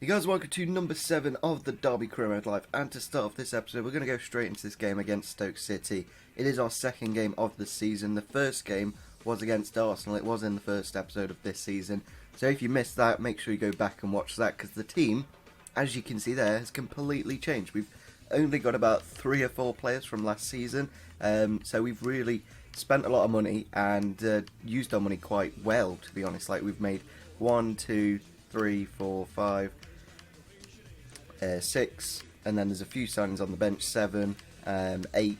You guys, welcome to number 7 of the Derby Career Mode Live, and to start off this episode we're going to go straight into this game against Stoke City. It is our second game of the season. The first game was against Arsenal. It was in the first episode of this season, so if you missed that, make sure you go back and watch that, because the team, as you can see there, has completely changed. We've only got about 3 or 4 players from last season, so we've really spent a lot of money and used our money quite well, to be honest. Like, we've made 1, 2, 3, 4, 5, 6, and then there's a few signings on the bench, 7, 8.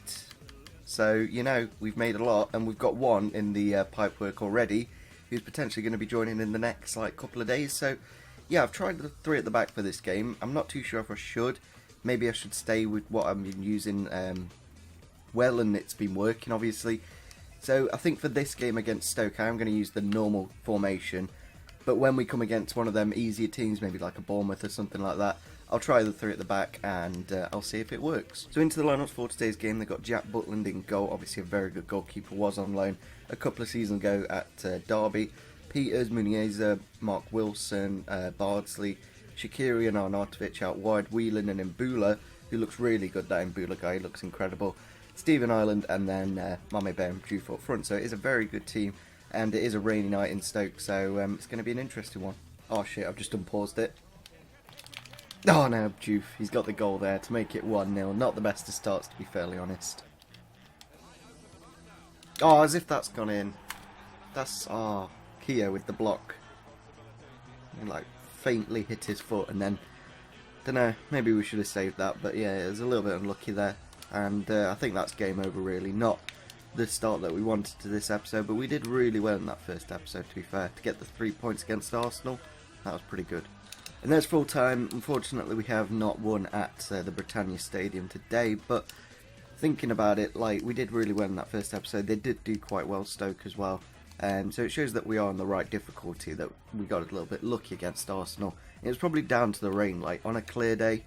So, you know, we've made a lot, and we've got one in the pipework already, who's potentially going to be joining in the next couple of days. So, yeah, I've tried the 3 at the back for this game. I'm not too sure if I should. Maybe I should stay with what I've been using well, and it's been working, obviously. So, I think for this game against Stoke, I am going to use the normal formation. But when we come against one of them easier teams, maybe like a Bournemouth or something like that, I'll try the 3 at the back and I'll see if it works. So into the lineups for today's game, they've got Jack Butland in goal. Obviously a very good goalkeeper, was on loan a couple of seasons ago at Derby. Peters, Muniesa, Mark Wilson, Bardsley, Shaqiri and Arnautovic out wide. Whelan and Mbula, who looks really good, that Mbula guy, he looks incredible. Stephen Ireland, and then Mame Bam Juve up front. So it is a very good team, and it is a rainy night in Stoke, so it's going to be an interesting one. Oh shit, I've just unpaused it. Oh no, Juve, he's got the goal there to make it 1-0. Not the best of starts, to be fairly honest. Oh, as if that's gone in. That's, Kia with the block. He, faintly hit his foot, and then, dunno, maybe we should have saved that, but yeah, it was a little bit unlucky there. And I think that's game over, really. Not the start that we wanted to this episode, but we did really well in that first episode, to be fair. To get the 3 points against Arsenal, that was pretty good. And there's full time. Unfortunately, we have not won at the Britannia Stadium today, but thinking about it, we did really well in that first episode. They did do quite well, Stoke, as well. So it shows that we are on the right difficulty, that we got a little bit lucky against Arsenal. It was probably down to the rain. On a clear day,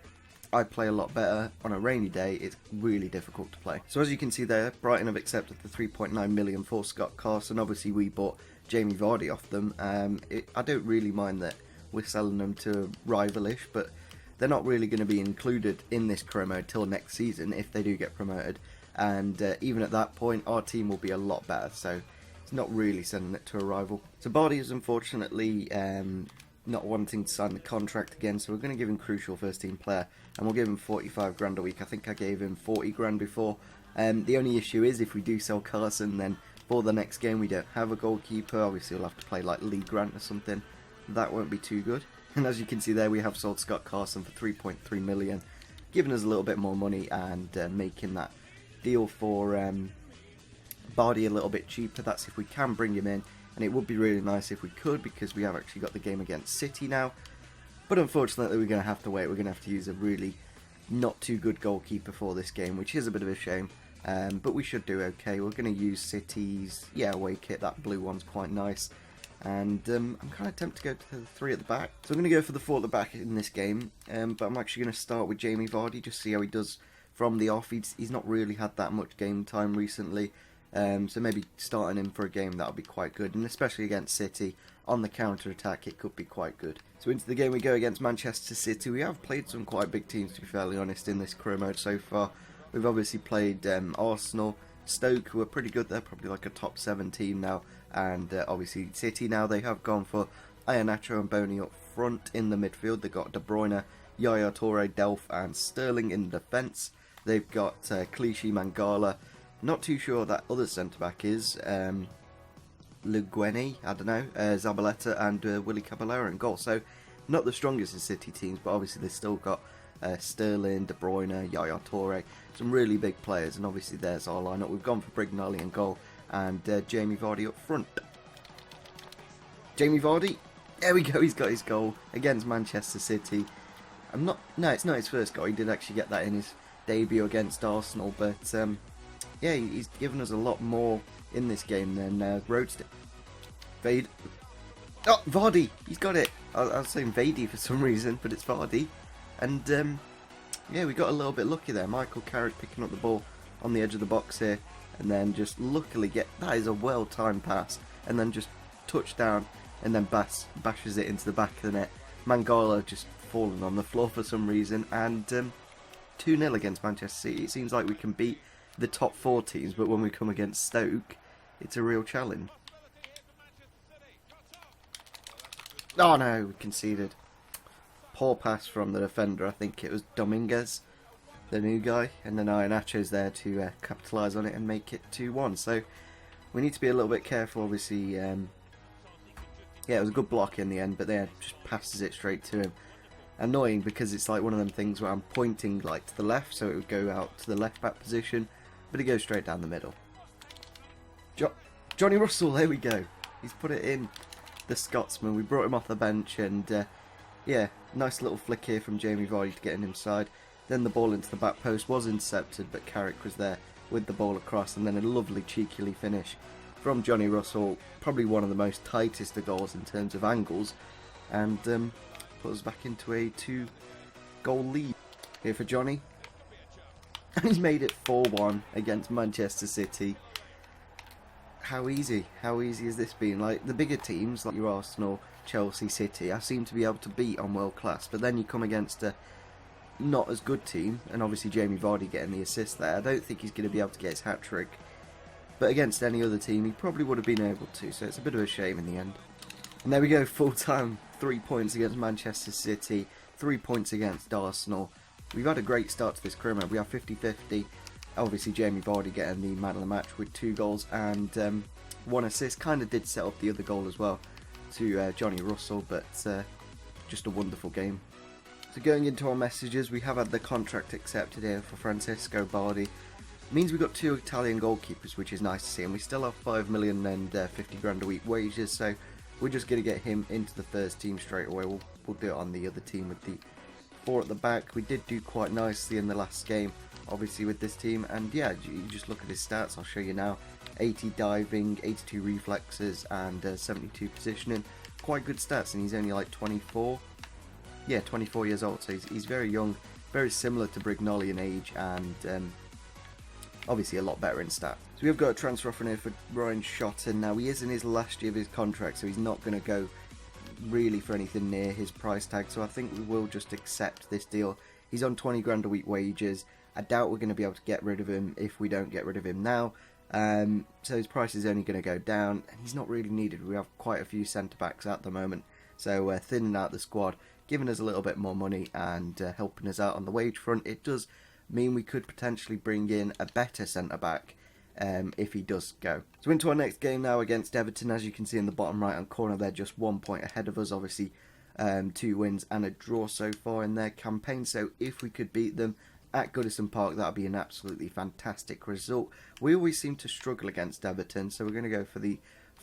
I play a lot better. On a rainy day, it's really difficult to play. So as you can see there, Brighton have accepted the 3.9 million for Scott Carson. Obviously, we bought Jamie Vardy off them. I don't really mind that we're selling them to rivalish, but they're not really going to be included in this career mode till next season if they do get promoted. And even at that point, our team will be a lot better. So it's not really sending it to a rival. So Vardy is unfortunately not wanting to sign the contract again, so we're going to give him crucial first team player, and we'll give him 45 grand a week. I think I gave him 40 grand before. The only issue is if we do sell Carson, then for the next game we don't have a goalkeeper. Obviously we'll have to play Lee Grant or something. That won't be too good. And as you can see there, we have sold Scott Carson for 3.3 million, giving us a little bit more money and making that deal for Vardy a little bit cheaper. That's if we can bring him in. And it would be really nice if we could, because we have actually got the game against City now. But unfortunately, we're going to have to wait. We're going to have to use a really not too good goalkeeper for this game, which is a bit of a shame. But we should do okay. We're going to use City's away kit. That blue one's quite nice. And I'm kind of tempted to go to the 3 at the back. So I'm going to go for the 4 at the back in this game. But I'm actually going to start with Jamie Vardy, just see how he does from the off. He's not really had that much game time recently. So maybe starting him for a game, that'll be quite good, and especially against City on the counter-attack, it could be quite good. So into the game we go against Manchester City. We have played some quite big teams, to be fairly honest, in this career mode so far. We've obviously played Arsenal, Stoke, who are pretty good. They're probably like a top 7 team now, and obviously City now. They have gone for Iheanacho and Boney up front. In the midfield they've got De Bruyne, Yaya Toure, Delph and Sterling in defence. They've got Clichy, Mangala. Not too sure that other centre-back is. Lukepingu, I don't know. Zabaleta and Willy Caballero in goal. So, not the strongest of City teams, but obviously they've still got Sterling, De Bruyne, Yaya Toure. Some really big players, and obviously there's our lineup. We've gone for Brignali in goal, and Jamie Vardy up front. Jamie Vardy, there we go, he's got his goal against Manchester City. No, it's not his first goal. He did actually get that in his debut against Arsenal, but yeah, he's given us a lot more in this game than Rhodes did. Oh, Vardy! He's got it! I was saying Vady for some reason, but it's Vardy. And, yeah, we got a little bit lucky there. Michael Carrick picking up the ball on the edge of the box here. And then just luckily that is a well-timed pass. And then just touch down and then bashes it into the back of the net. Mangala just fallen on the floor for some reason, and 2-0 against Manchester City. It seems like we can beat the top 4 teams, but when we come against Stoke, it's a real challenge. Oh no, we conceded. Poor pass from the defender. I think it was Dominguez, the new guy, and then Iheanacho's there to capitalise on it and make it 2-1. So we need to be a little bit careful, obviously. Yeah, it was a good block in the end, but they just passes it straight to him. Annoying, because it's like one of them things where I'm pointing like to the left, so it would go out to the left back position, but it goes straight down the middle. Johnny Russell, there we go. He's put it in. The Scotsman. We brought him off the bench, and yeah, nice little flick here from Jamie Vardy to get him inside. Then the ball into the back post was intercepted, but Carrick was there with the ball across, and then a lovely cheekily finish from Johnny Russell. Probably one of the most tightest of goals in terms of angles, and put us back into a 2-goal lead here for Johnny. And he's made it 4-1 against Manchester City. How easy has this been? Like, the bigger teams, like your Arsenal, Chelsea, City, I seem to be able to beat on world class, but then you come against a not as good team, and obviously Jamie Vardy getting the assist there. I don't think he's going to be able to get his hat-trick, but against any other team he probably would have been able to, so it's a bit of a shame in the end. And there we go, full time, 3 points against Manchester City, 3 points against Arsenal. We've had a great start to this career. We are 50-50. Obviously Jamie Vardy getting the man of the match with 2 goals and 1 assist. Kind of did set up the other goal as well to Johnny Russell, but just a wonderful game. So going into our messages, we have had the contract accepted here for Francesco Bardi. Means we've got 2 Italian goalkeepers, which is nice to see, and we still have 5 million and 50 grand a week wages, so we're just going to get him into the first team straight away. We'll do it on the other team with the 4 at the back. We did do quite nicely in the last game, obviously, with this team, and yeah, you just look at his stats. I'll show you now. 80 diving, 82 reflexes, and 72 positioning. Quite good stats, and he's only like 24. Yeah, 24 years old, so he's very young, very similar to Brignoli in age, and obviously a lot better in stats. So we've got a transfer offer here for Ryan Shotton. Now, he is in his last year of his contract, so he's not going to go really for anything near his price tag, so I think we will just accept this deal. He's on 20 grand a week wages. I doubt we're going to be able to get rid of him if we don't get rid of him now. So his price is only going to go down, and he's not really needed. We have quite a few centre-backs at the moment, so thinning out the squad, giving us a little bit more money and helping us out on the wage front. It does mean we could potentially bring in a better centre-back if he does go. So into our next game now against Everton. As you can see in the bottom right hand corner, they're just 1 point ahead of us. Obviously 2 wins and a draw so far in their campaign, so if we could beat them at Goodison Park, that would be an absolutely fantastic result. We always seem to struggle against Everton, so we're going to go for the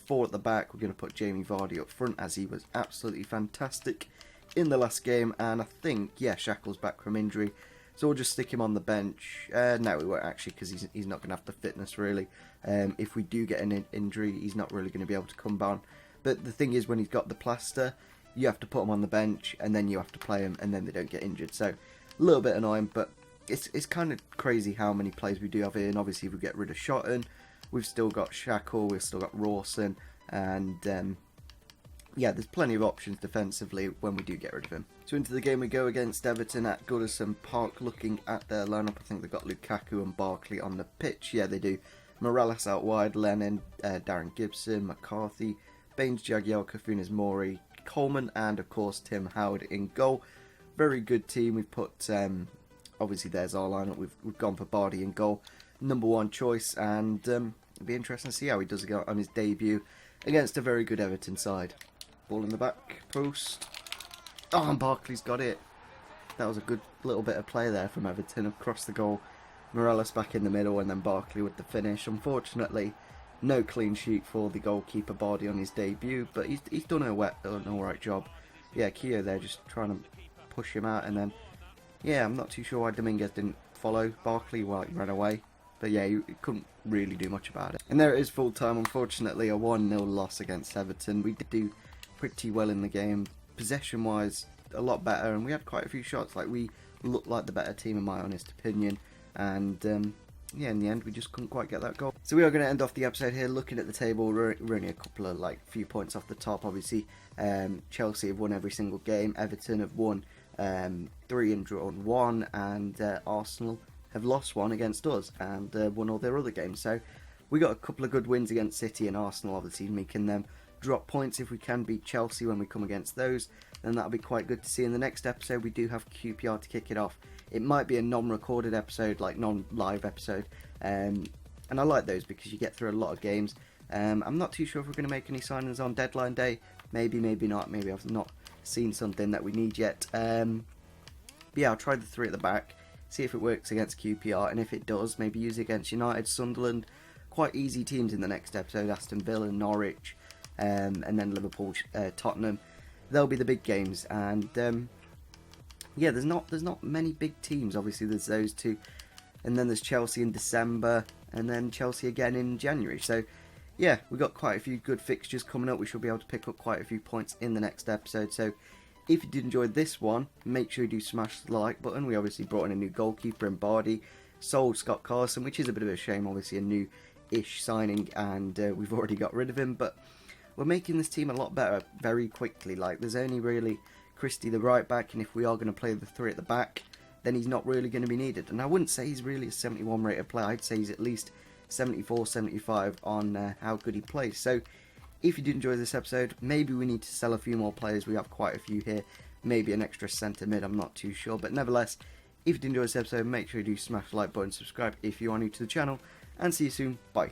4 at the back. We're going to put Jamie Vardy up front, as he was absolutely fantastic in the last game, and I think, yeah, Shackle's back from injury, so we'll just stick him on the bench. No, we won't actually, because he's not going to have the fitness really. If we do get an injury, he's not really going to be able to come down. But the thing is, when he's got the plaster, you have to put him on the bench, and then you have to play him, and then they don't get injured. So a little bit annoying, but it's kind of crazy how many players we do have here. And obviously, if we get rid of Shotton, we've still got Shackle, we've still got Rawson, and yeah, there's plenty of options defensively when we do get rid of him. So into the game we go against Everton at Goodison Park. Looking at their lineup, I think they've got Lukaku and Barkley on the pitch. Yeah, they do. Morales out wide, Lennon, Darren Gibson, McCarthy, Baines, Jagielka, Funes Mori, Coleman, and of course Tim Howard in goal. Very good team. We've put, obviously there's our lineup. We've gone for Bardi in goal, number 1 choice, and it'll be interesting to see how he does go on his debut against a very good Everton side. Ball in the back post. Oh, and Barkley's got it. That was a good little bit of play there from Everton across the goal. Morales back in the middle, and then Barkley with the finish. Unfortunately, no clean sheet for the goalkeeper Bardi on his debut, but he's done an alright job. Yeah, Keogh there just trying to push him out, and then, yeah, I'm not too sure why Dominguez didn't follow Barkley while he ran away. But yeah, he couldn't really do much about it. And there it is, full time. Unfortunately, a 1-0 loss against Everton. We did do pretty well in the game. Possession wise, a lot better, and we had quite a few shots. Like, we looked like the better team in my honest opinion, and yeah, in the end we just couldn't quite get that goal. So we are going to end off the episode here looking at the table. We're only a couple of few points off the top. Obviously Chelsea have won every single game. Everton have won 3 and drawn 1, and Arsenal have lost 1 against us and won all their other games. So we got a couple of good wins against City and Arsenal, obviously making them drop points. If we can beat Chelsea when we come against those, then that'll be quite good to see. In the next episode, we do have QPR to kick it off. It might be a non-recorded episode, like non-live episode, and I like those because you get through a lot of games. I'm not too sure if we're going to make any signings on deadline day. Maybe, maybe not. Maybe I've not seen something that we need yet. But yeah, I'll try the 3 at the back, see if it works against QPR, and if it does, maybe use it against United, Sunderland. Quite easy teams in the next episode: Aston Villa, Norwich, and then Liverpool, Tottenham. They'll be the big games, and yeah, there's not many big teams. Obviously, there's those 2, and then there's Chelsea in December, and then Chelsea again in January. So yeah, we've got quite a few good fixtures coming up. We should be able to pick up quite a few points in the next episode. So if you did enjoy this one, make sure you do smash the like button. We obviously brought in a new goalkeeper in Bardi, sold Scott Carson, which is a bit of a shame, obviously a new-ish signing, and we've already got rid of him, but we're making this team a lot better very quickly. Like, there's only really Christie the right back, and if we are going to play the 3 at the back, then he's not really going to be needed. And I wouldn't say he's really a 71 rated player. I'd say he's at least 74, 75 on how good he plays. So if you did enjoy this episode, maybe we need to sell a few more players. We have quite a few here. Maybe an extra centre mid, I'm not too sure. But nevertheless, if you did enjoy this episode, make sure you do smash the like button, subscribe if you are new to the channel, and see you soon. Bye.